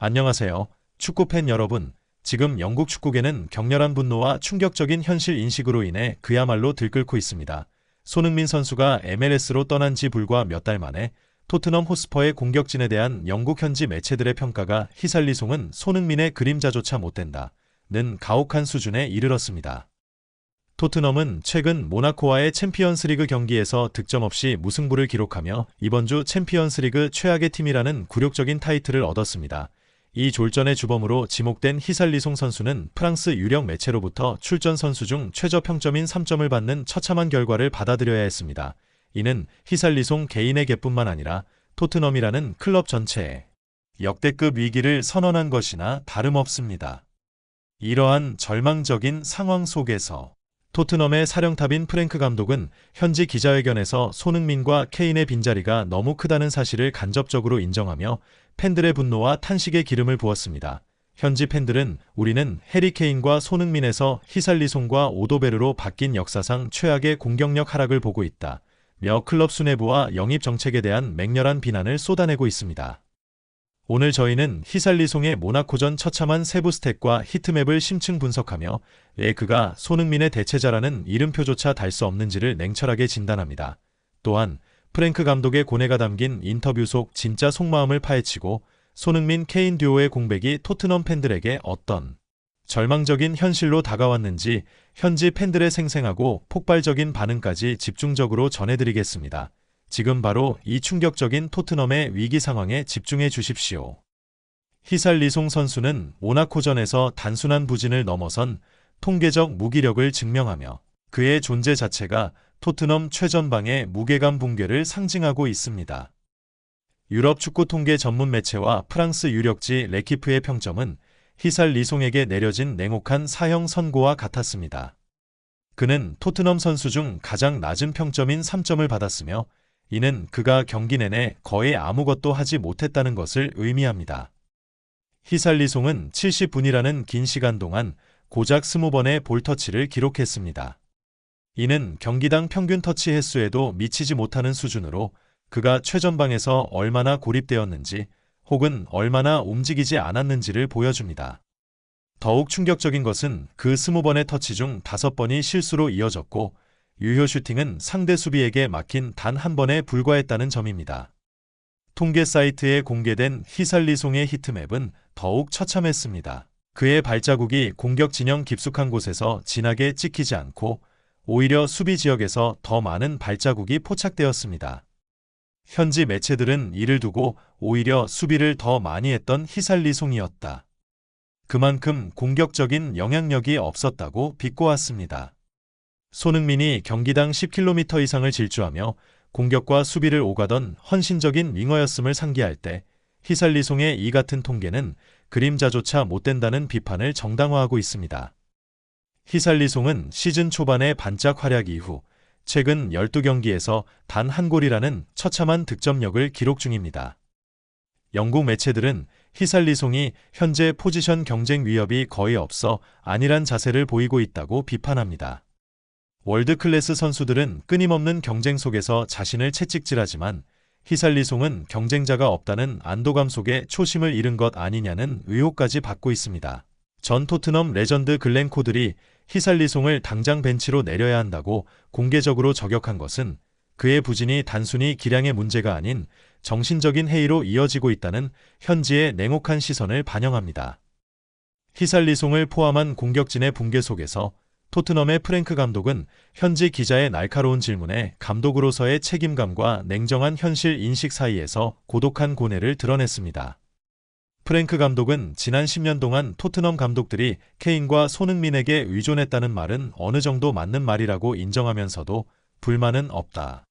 안녕하세요. 축구팬 여러분. 지금 영국 축구계는 격렬한 분노와 충격적인 현실 인식으로 인해 그야말로 들끓고 있습니다. 손흥민 선수가 MLS로 떠난 지 불과 몇 달 만에 토트넘 호스퍼의 공격진에 대한 영국 현지 매체들의 평가가 히살리송은 손흥민의 그림자조차 못된다는 가혹한 수준에 이르렀습니다. 토트넘은 최근 모나코와의 챔피언스리그 경기에서 득점 없이 무승부를 기록하며 이번 주 챔피언스리그 최악의 팀이라는 굴욕적인 타이틀을 얻었습니다. 이 졸전의 주범으로 지목된 히살리송 선수는 프랑스 유력 매체로부터 출전 선수 중 최저 평점인 3점을 받는 처참한 결과를 받아들여야 했습니다. 이는 히살리송 개인의 개뿐만 아니라 토트넘이라는 클럽 전체에 역대급 위기를 선언한 것이나 다름없습니다. 이러한 절망적인 상황 속에서 토트넘의 사령탑인 프랭크 감독은 현지 기자회견에서 손흥민과 케인의 빈자리가 너무 크다는 사실을 간접적으로 인정하며 팬들의 분노와 탄식에 기름을 부었습니다. 현지 팬들은 우리는 해리 케인과 손흥민에서 히살리송과 오도베르로 바뀐 역사상 최악의 공격력 하락을 보고 있다. 며 클럽 수뇌부와 영입 정책에 대한 맹렬한 비난을 쏟아내고 있습니다. 오늘 저희는 히살리송의 모나코전 처참한 세부 스탯과 히트맵을 심층 분석하며 왜 그가 손흥민의 대체자라는 이름표조차 달 수 없는지를 냉철하게 진단합니다. 또한 프랭크 감독의 고뇌가 담긴 인터뷰 속 진짜 속마음을 파헤치고 손흥민 케인 듀오의 공백이 토트넘 팬들에게 어떤 절망적인 현실로 다가왔는지 현지 팬들의 생생하고 폭발적인 반응까지 집중적으로 전해드리겠습니다. 지금 바로 이 충격적인 토트넘의 위기 상황에 집중해 주십시오. 히살리송 선수는 모나코전에서 단순한 부진을 넘어선 통계적 무기력을 증명하며 그의 존재 자체가 토트넘 최전방의 무게감 붕괴를 상징하고 있습니다. 유럽 축구 통계 전문 매체와 프랑스 유력지 레키프의 평점은 히살리송에게 내려진 냉혹한 사형 선고와 같았습니다. 그는 토트넘 선수 중 가장 낮은 평점인 3점을 받았으며 이는 그가 경기 내내 거의 아무것도 하지 못했다는 것을 의미합니다. 히살리송은 70분이라는 긴 시간 동안 고작 20번의 볼터치를 기록했습니다. 이는 경기당 평균 터치 횟수에도 미치지 못하는 수준으로 그가 최전방에서 얼마나 고립되었는지 혹은 얼마나 움직이지 않았는지를 보여줍니다. 더욱 충격적인 것은 그 20번의 터치 중 5번이 실수로 이어졌고 유효 슈팅은 상대 수비에게 막힌 단 한 번에 불과했다는 점입니다. 통계 사이트에 공개된 히살리송의 히트맵은 더욱 처참했습니다. 그의 발자국이 공격 진영 깊숙한 곳에서 진하게 찍히지 않고 오히려 수비 지역에서 더 많은 발자국이 포착되었습니다. 현지 매체들은 이를 두고 오히려 수비를 더 많이 했던 히살리송이었다. 그만큼 공격적인 영향력이 없었다고 비꼬았습니다. 손흥민이 경기당 10km 이상을 질주하며 공격과 수비를 오가던 헌신적인 윙어였음을 상기할 때 히살리송의 이 같은 통계는 그림자조차 못된다는 비판을 정당화하고 있습니다. 히살리송은 시즌 초반의 반짝 활약 이후 최근 12경기에서 단 한 골이라는 처참한 득점력을 기록 중입니다. 영국 매체들은 히살리송이 현재 포지션 경쟁 위협이 거의 없어 안일한 자세를 보이고 있다고 비판합니다. 월드클래스 선수들은 끊임없는 경쟁 속에서 자신을 채찍질하지만 히살리송은 경쟁자가 없다는 안도감 속에 초심을 잃은 것 아니냐는 의혹까지 받고 있습니다. 전 토트넘 레전드 글렌 코들이 히살리송을 당장 벤치로 내려야 한다고 공개적으로 저격한 것은 그의 부진이 단순히 기량의 문제가 아닌 정신적인 해이로 이어지고 있다는 현지의 냉혹한 시선을 반영합니다. 히살리송을 포함한 공격진의 붕괴 속에서 토트넘의 프랭크 감독은 현지 기자의 날카로운 질문에 감독으로서의 책임감과 냉정한 현실 인식 사이에서 고독한 고뇌를 드러냈습니다. 프랭크 감독은 지난 10년 동안 토트넘 감독들이 케인과 손흥민에게 의존했다는 말은 어느 정도 맞는 말이라고 인정하면서도 불만은 없다.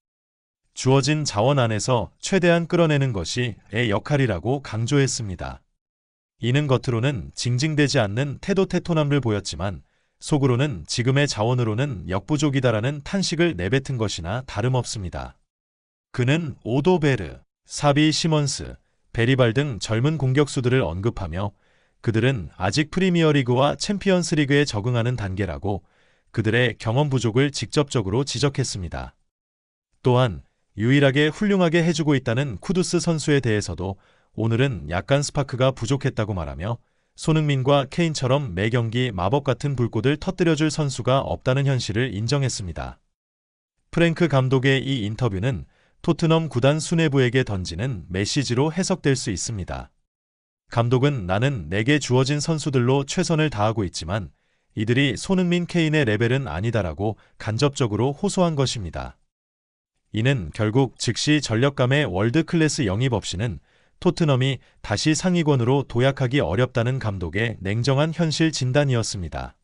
주어진 자원 안에서 최대한 끌어내는 것이 의 역할이라고 강조했습니다. 이는 겉으로는 징징대지 않는 태도태토남을 보였지만 속으로는 지금의 자원으로는 역부족이다라는 탄식을 내뱉은 것이나 다름없습니다. 그는 오도베르, 사비 시먼스, 베리발 등 젊은 공격수들을 언급하며 그들은 아직 프리미어리그와 챔피언스리그에 적응하는 단계라고 그들의 경험 부족을 직접적으로 지적했습니다. 또한 유일하게 훌륭하게 해주고 있다는 쿠두스 선수에 대해서도 오늘은 약간 스파크가 부족했다고 말하며 손흥민과 케인처럼 매 경기 마법 같은 불꽃을 터뜨려줄 선수가 없다는 현실을 인정했습니다. 프랭크 감독의 이 인터뷰는 토트넘 구단 수뇌부에게 던지는 메시지로 해석될 수 있습니다. 감독은 나는 내게 주어진 선수들로 최선을 다하고 있지만 이들이 손흥민, 케인의 레벨은 아니다라고 간접적으로 호소한 것입니다. 이는 결국 즉시 전력감의 월드클래스 영입 없이는 토트넘이 다시 상위권으로 도약하기 어렵다는 감독의 냉정한 현실 진단이었습니다.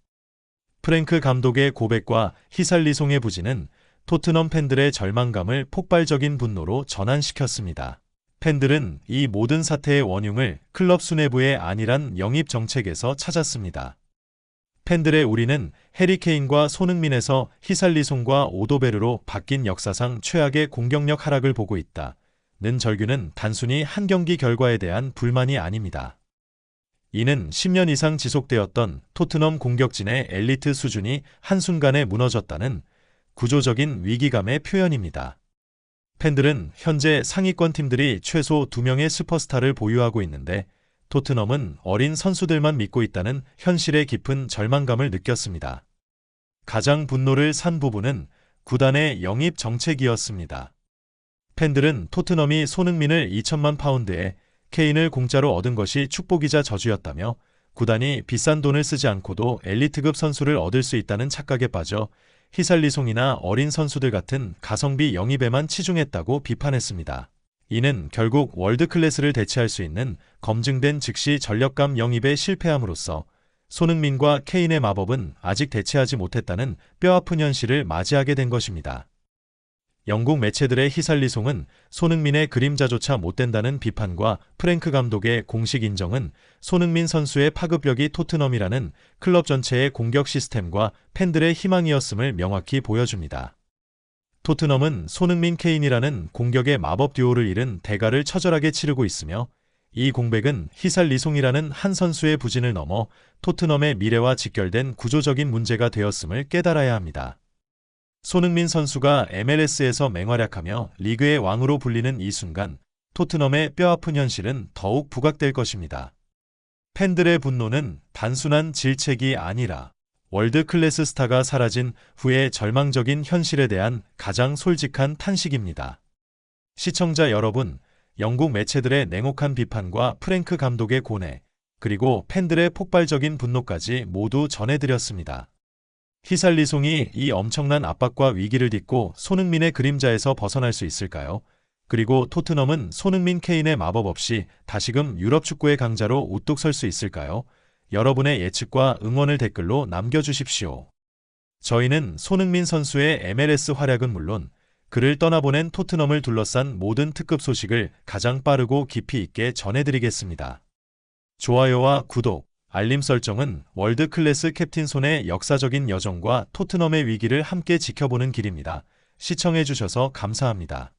프랭크 감독의 고백과 히살리송의 부진은 토트넘 팬들의 절망감을 폭발적인 분노로 전환시켰습니다. 팬들은 이 모든 사태의 원흉을 클럽 수뇌부의 안일한 영입 정책에서 찾았습니다. 팬들의 우리는 해리 케인과 손흥민에서 히살리송과 오도베르로 바뀐 역사상 최악의 공격력 하락을 보고 있다. 는 절규는 단순히 한 경기 결과에 대한 불만이 아닙니다. 이는 10년 이상 지속되었던 토트넘 공격진의 엘리트 수준이 한순간에 무너졌다는 구조적인 위기감의 표현입니다. 팬들은 현재 상위권 팀들이 최소 2명의 슈퍼스타를 보유하고 있는데 토트넘은 어린 선수들만 믿고 있다는 현실의 깊은 절망감을 느꼈습니다. 가장 분노를 산 부분은 구단의 영입 정책이었습니다. 팬들은 토트넘이 손흥민을 2천만 파운드에 케인을 공짜로 얻은 것이 축복이자 저주였다며 구단이 비싼 돈을 쓰지 않고도 엘리트급 선수를 얻을 수 있다는 착각에 빠져 히살리송이나 어린 선수들 같은 가성비 영입에만 치중했다고 비판했습니다. 이는 결국 월드클래스를 대체할 수 있는 검증된 즉시 전력감 영입에 실패함으로써 손흥민과 케인의 마법은 아직 대체하지 못했다는 뼈아픈 현실을 맞이하게 된 것입니다. 영국 매체들의 히살리송은 손흥민의 그림자조차 못된다는 비판과 프랭크 감독의 공식 인정은 손흥민 선수의 파급력이 토트넘이라는 클럽 전체의 공격 시스템과 팬들의 희망이었음을 명확히 보여줍니다. 토트넘은 손흥민 케인이라는 공격의 마법 듀오를 잃은 대가를 처절하게 치르고 있으며 이 공백은 히살리송이라는 한 선수의 부진을 넘어 토트넘의 미래와 직결된 구조적인 문제가 되었음을 깨달아야 합니다. 손흥민 선수가 MLS에서 맹활약하며 리그의 왕으로 불리는 이 순간 토트넘의 뼈아픈 현실은 더욱 부각될 것입니다. 팬들의 분노는 단순한 질책이 아니라 월드클래스 스타가 사라진 후의 절망적인 현실에 대한 가장 솔직한 탄식입니다. 시청자 여러분, 영국 매체들의 냉혹한 비판과 프랭크 감독의 고뇌, 그리고 팬들의 폭발적인 분노까지 모두 전해드렸습니다. 히살리송이 이 엄청난 압박과 위기를 딛고 손흥민의 그림자에서 벗어날 수 있을까요? 그리고 토트넘은 손흥민 케인의 마법 없이 다시금 유럽 축구의 강자로 우뚝 설 수 있을까요? 여러분의 예측과 응원을 댓글로 남겨주십시오. 저희는 손흥민 선수의 MLS 활약은 물론 그를 떠나보낸 토트넘을 둘러싼 모든 특급 소식을 가장 빠르고 깊이 있게 전해드리겠습니다. 좋아요와 구독, 알림 설정은 월드클래스 캡틴 손의 역사적인 여정과 토트넘의 위기를 함께 지켜보는 길입니다. 시청해주셔서 감사합니다.